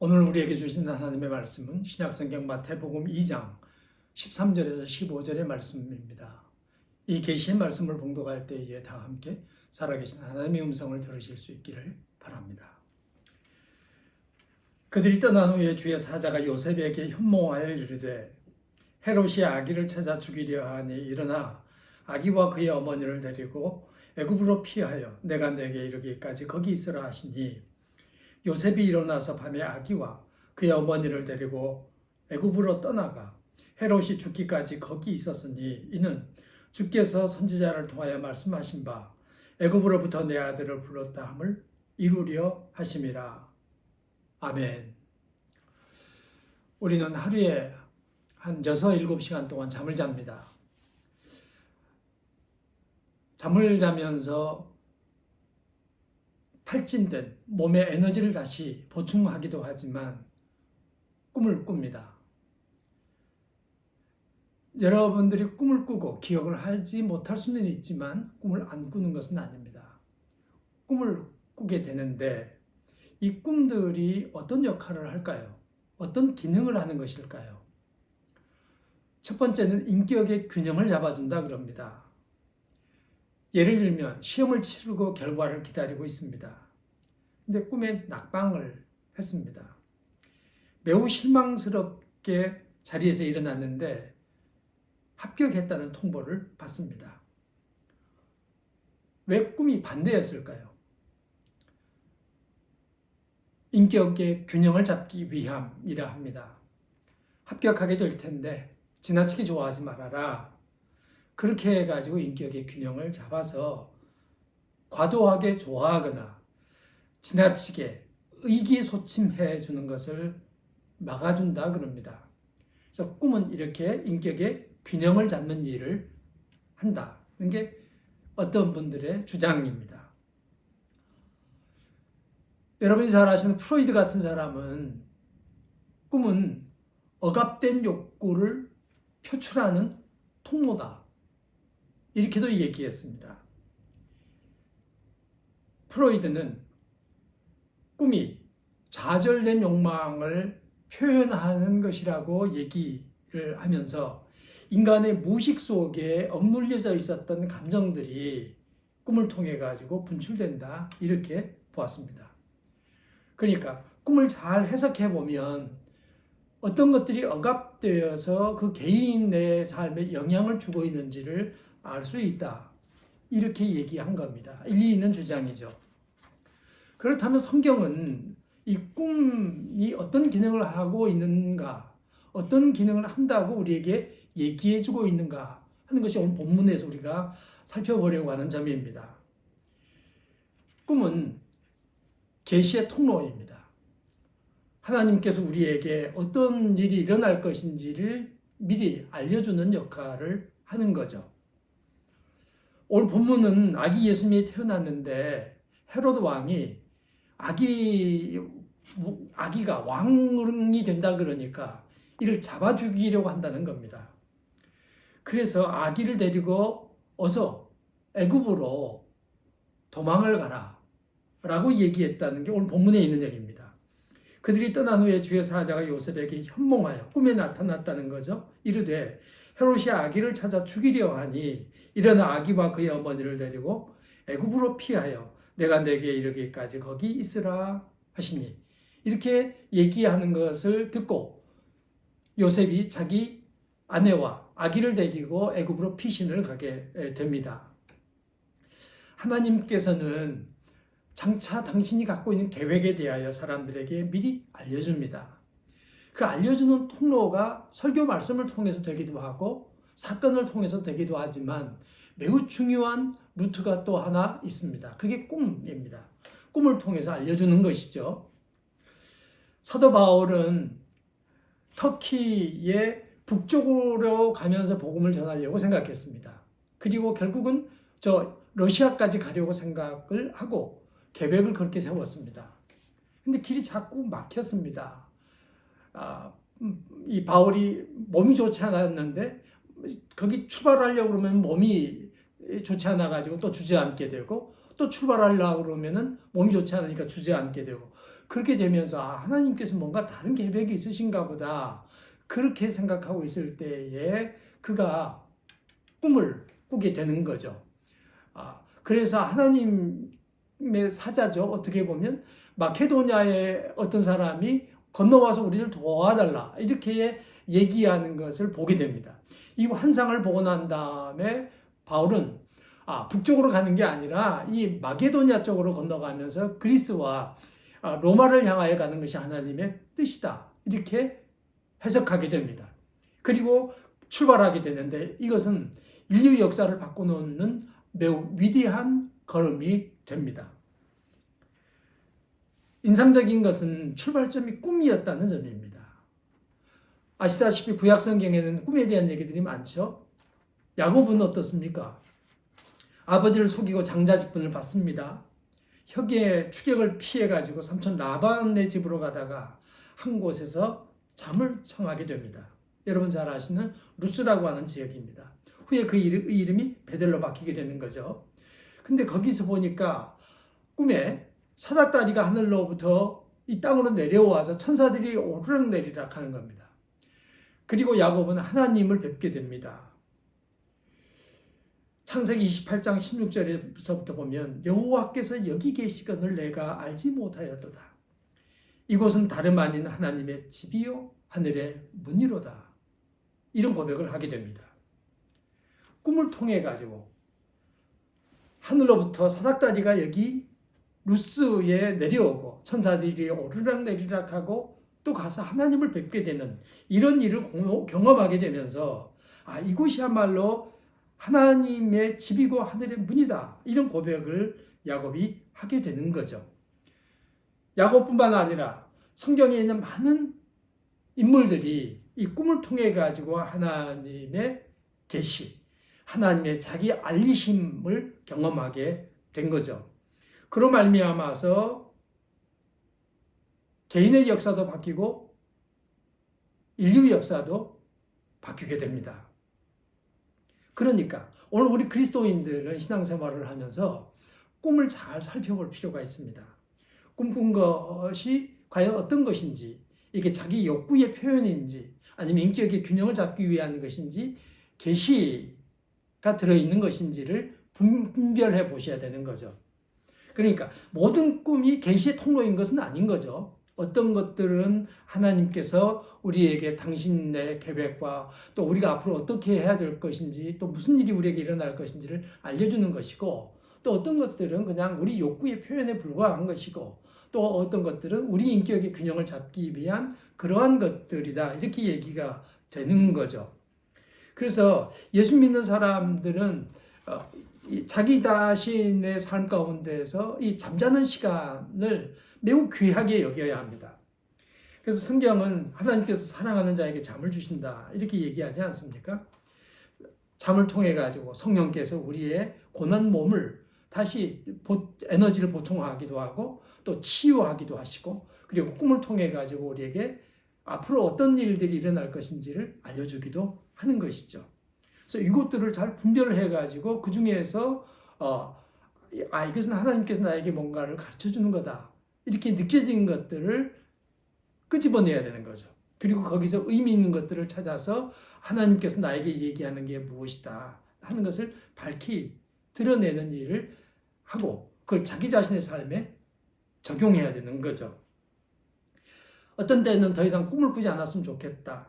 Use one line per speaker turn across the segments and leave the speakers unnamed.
오늘 우리에게 주신 하나님의 말씀은 신약성경 마태복음 2장 13절에서 15절의 말씀입니다. 이 계시의 말씀을 봉독할 때에 다 함께 살아계신 하나님의 음성을 들으실 수 있기를 바랍니다. 그들이 떠난 후에 주의 사자가 요셉에게 현몽하여 이르되 헤롯이 아기를 찾아 죽이려 하니 일어나 아기와 그의 어머니를 데리고 애굽으로 피하여 내가 내게 이르기까지 거기 있으라 하시니 요셉이 일어나서 밤에 아기와 그의 어머니를 데리고 애굽으로 떠나가 헤롯이 죽기까지 거기 있었으니 이는 주께서 선지자를 통하여 말씀하신 바 애굽으로부터 내 아들을 불렀다 함을 이루려 하심이라. 아멘. 우리는 하루에 한 6, 7시간 동안 잠을 잡니다. 잠을 자면서 탈진된 몸의 에너지를 다시 보충하기도 하지만 꿈을 꿉니다. 여러분들이 꿈을 꾸고 기억을 하지 못할 수는 있지만 꿈을 안 꾸는 것은 아닙니다. 꿈을 꾸게 되는데 이 꿈들이 어떤 역할을 할까요? 어떤 기능을 하는 것일까요? 첫 번째는 인격의 균형을 잡아준다 그럽니다. 예를 들면 시험을 치르고 결과를 기다리고 있습니다. 근데 꿈에 낙방을 했습니다. 매우 실망스럽게 자리에서 일어났는데 합격했다는 통보를 받습니다. 왜 꿈이 반대였을까요? 인격의 균형을 잡기 위함이라 합니다. 합격하게 될 텐데 지나치게 좋아하지 말아라. 그렇게 해가지고 인격의 균형을 잡아서 과도하게 좋아하거나 지나치게 의기소침해 주는 것을 막아준다 그럽니다. 그래서 꿈은 이렇게 인격의 균형을 잡는 일을 한다는 게 어떤 분들의 주장입니다. 여러분이 잘 아시는 프로이드 같은 사람은 꿈은 억압된 욕구를 표출하는 통로다. 이렇게도 얘기했습니다. 프로이드는 꿈이 좌절된 욕망을 표현하는 것이라고 얘기를 하면서 인간의 무의식 속에 억눌려져 있었던 감정들이 꿈을 통해 가지고 분출된다. 이렇게 보았습니다. 그러니까 꿈을 잘 해석해 보면 어떤 것들이 억압되어서 그 개인의 삶에 영향을 주고 있는지를 알 수 있다. 이렇게 얘기한 겁니다. 일리 있는 주장이죠. 그렇다면 성경은 이 꿈이 어떤 기능을 하고 있는가, 어떤 기능을 한다고 우리에게 얘기해주고 있는가 하는 것이 오늘 본문에서 우리가 살펴보려고 하는 점입니다. 꿈은 계시의 통로입니다. 하나님께서 우리에게 어떤 일이 일어날 것인지를 미리 알려주는 역할을 하는 거죠. 오늘 본문은 아기 예수님이 태어났는데 헤로드 왕이 아기가 왕이 된다 그러니까 이를 잡아 죽이려고 한다는 겁니다. 그래서 아기를 데리고 어서 애굽으로 도망을 가라 라고 얘기했다는 게 오늘 본문에 있는 얘기입니다. 그들이 떠난 후에 주의 사자가 요셉에게 현몽하여 꿈에 나타났다는 거죠. 이르되 헤롯이 아기를 찾아 죽이려 하니 일어나 아기와 그의 어머니를 데리고 애굽으로 피하여 내가 내게 이르기까지 거기 있으라 하시니 이렇게 얘기하는 것을 듣고 요셉이 자기 아내와 아기를 데리고 애굽으로 피신을 가게 됩니다. 하나님께서는 장차 당신이 갖고 있는 계획에 대하여 사람들에게 미리 알려줍니다. 그 알려주는 통로가 설교 말씀을 통해서 되기도 하고 사건을 통해서 되기도 하지만 매우 중요한 루트가 또 하나 있습니다. 그게 꿈입니다. 꿈을 통해서 알려주는 것이죠. 사도 바울은 터키의 북쪽으로 가면서 복음을 전하려고 생각했습니다. 그리고 결국은 러시아까지 가려고 생각을 하고 계획을 그렇게 세웠습니다. 근데 길이 자꾸 막혔습니다. 이 바울이 몸이 좋지 않았는데 거기 출발하려고 그러면 몸이 좋지 않아 가지고 또 주저앉게 되고 또 출발하려고 그러면은 몸이 좋지 않으니까 주저앉게 되고 그렇게 되면서 하나님께서 뭔가 다른 계획이 있으신가 보다 그렇게 생각하고 있을 때에 그가 꿈을 꾸게 되는 거죠. 그래서 하나님의 사자죠. 어떻게 보면 마케도냐의 어떤 사람이 건너와서 우리를 도와달라 이렇게 얘기하는 것을 보게 됩니다. 이 환상을 보고 난 다음에 바울은 북쪽으로 가는 게 아니라 이 마게도냐 쪽으로 건너가면서 그리스와 로마를 향하여 가는 것이 하나님의 뜻이다. 이렇게 해석하게 됩니다. 그리고 출발하게 되는데 이것은 인류 역사를 바꿔놓는 매우 위대한 걸음이 됩니다. 인상적인 것은 출발점이 꿈이었다는 점입니다. 아시다시피 구약 성경에는 꿈에 대한 얘기들이 많죠. 야곱은 어떻습니까? 아버지를 속이고 장자 직분을 받습니다. 혁의 추격을 피해가지고 삼촌 라반의 집으로 가다가 한 곳에서 잠을 청하게 됩니다. 여러분 잘 아시는 루스라고 하는 지역입니다. 후에 그 이름이 베델로 바뀌게 되는 거죠. 근데 거기서 보니까 꿈에 사닥다리가 하늘로부터 이 땅으로 내려와서 천사들이 오르락내리락 하는 겁니다. 그리고 야곱은 하나님을 뵙게 됩니다. 창세기 28장 16절에서부터 보면 여호와께서 여기 계시거늘 내가 알지 못하였도다. 이곳은 다름 아닌 하나님의 집이요 하늘의 문이로다. 이런 고백을 하게 됩니다. 꿈을 통해 가지고 하늘로부터 사닥다리가 여기 루스에 내려오고 천사들이 오르락내리락하고 또 가서 하나님을 뵙게 되는 이런 일을 경험하게 되면서 이곳이야말로 하나님의 집이고 하늘의 문이다. 이런 고백을 야곱이 하게 되는 거죠. 야곱뿐만 아니라 성경에 있는 많은 인물들이 이 꿈을 통해 가지고 하나님의 계시, 하나님의 자기 알리심을 경험하게 된 거죠. 그로 말미암아서 개인의 역사도 바뀌고 인류 역사도 바뀌게 됩니다. 그러니까 오늘 우리 그리스도인들은 신앙생활을 하면서 꿈을 잘 살펴볼 필요가 있습니다. 꿈꾼 것이 과연 어떤 것인지, 이게 자기 욕구의 표현인지 아니면 인격의 균형을 잡기 위한 것인지 계시가 들어있는 것인지를 분별해 보셔야 되는 거죠. 그러니까 모든 꿈이 계시의 통로인 것은 아닌 거죠. 어떤 것들은 하나님께서 우리에게 당신의 계획과 또 우리가 앞으로 어떻게 해야 될 것인지 또 무슨 일이 우리에게 일어날 것인지를 알려주는 것이고 또 어떤 것들은 그냥 우리 욕구의 표현에 불과한 것이고 또 어떤 것들은 우리 인격의 균형을 잡기 위한 그러한 것들이다. 이렇게 얘기가 되는 거죠. 그래서 예수 믿는 사람들은 자기 자신의 삶 가운데서 이 잠자는 시간을 매우 귀하게 여겨야 합니다. 그래서 성경은 하나님께서 사랑하는 자에게 잠을 주신다 이렇게 얘기하지 않습니까? 잠을 통해 가지고 성령께서 우리의 고난 몸을 다시 에너지를 보충하기도 하고 또 치유하기도 하시고 그리고 꿈을 통해 가지고 우리에게 앞으로 어떤 일들이 일어날 것인지를 알려주기도 하는 것이죠. 그래서 이것들을 잘 분별을 해가지고 그 중에서 이것은 하나님께서 나에게 뭔가를 가르쳐 주는 거다 이렇게 느껴지는 것들을 끄집어내야 되는 거죠. 그리고 거기서 의미 있는 것들을 찾아서 하나님께서 나에게 얘기하는 게 무엇이다 하는 것을 밝히 드러내는 일을 하고 그걸 자기 자신의 삶에 적용해야 되는 거죠. 어떤 때는 더 이상 꿈을 꾸지 않았으면 좋겠다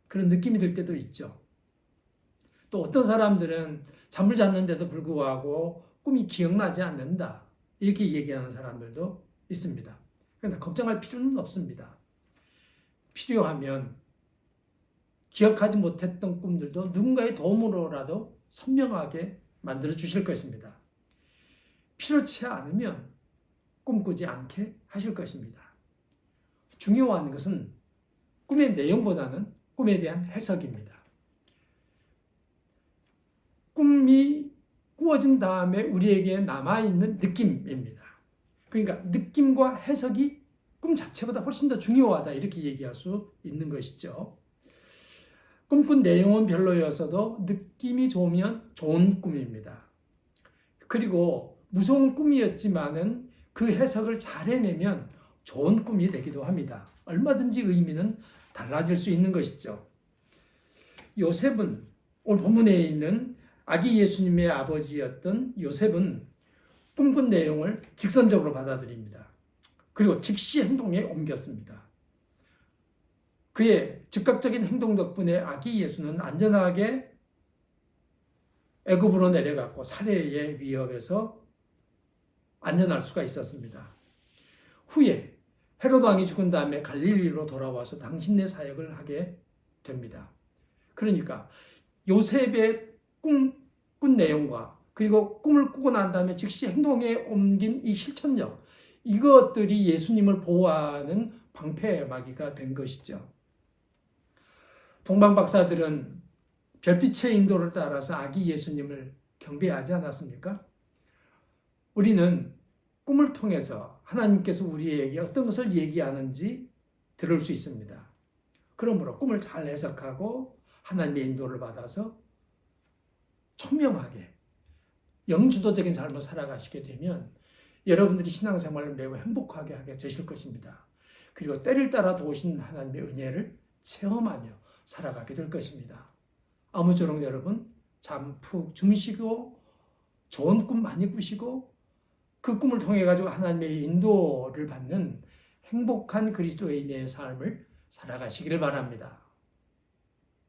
그런 느낌이 들 때도 있죠. 또 어떤 사람들은 잠을 잤는데도 불구하고 꿈이 기억나지 않는다 이렇게 얘기하는 사람들도 있습니다. 그러나 걱정할 필요는 없습니다. 필요하면 기억하지 못했던 꿈들도 누군가의 도움으로라도 선명하게 만들어 주실 것입니다. 필요치 않으면 꿈꾸지 않게 하실 것입니다. 중요한 것은 꿈의 내용보다는 꿈에 대한 해석입니다. 꿈이 꾸어진 다음에 우리에게 남아있는 느낌입니다. 그러니까 느낌과 해석이 꿈 자체보다 훨씬 더 중요하다 이렇게 얘기할 수 있는 것이죠. 꿈꾼 내용은 별로여서도 느낌이 좋으면 좋은 꿈입니다. 그리고 무서운 꿈이었지만은 그 해석을 잘 해내면 좋은 꿈이 되기도 합니다. 얼마든지 의미는 달라질 수 있는 것이죠. 요셉은 오늘 본문에 있는 아기 예수님의 아버지였던 요셉은 꿈꾼 내용을 직선적으로 받아들입니다. 그리고 즉시 행동에 옮겼습니다. 그의 즉각적인 행동 덕분에 아기 예수는 안전하게 애굽으로 내려갔고 살해의 위협에서 안전할 수가 있었습니다. 후에 헤로드 왕이 죽은 다음에 갈릴리로 돌아와서 당신의 사역을 하게 됩니다. 그러니까 요셉의 꿈꾼 내용과 그리고 꿈을 꾸고 난 다음에 즉시 행동에 옮긴 이 실천력, 이것들이 예수님을 보호하는 방패막이가 된 것이죠. 동방 박사들은 별빛의 인도를 따라서 아기 예수님을 경배하지 않았습니까? 우리는 꿈을 통해서 하나님께서 우리에게 어떤 것을 얘기하는지 들을 수 있습니다. 그러므로 꿈을 잘 해석하고 하나님의 인도를 받아서 총명하게 영주도적인 삶을 살아가시게 되면 여러분들이 신앙생활을 매우 행복하게 하게 되실 것입니다. 그리고 때를 따라 도우신 하나님의 은혜를 체험하며 살아가게 될 것입니다. 아무쪼록 여러분 잠 푹 주무시고 좋은 꿈 많이 꾸시고 그 꿈을 통해 가지고 하나님의 인도를 받는 행복한 그리스도인의 삶을 살아가시기를 바랍니다.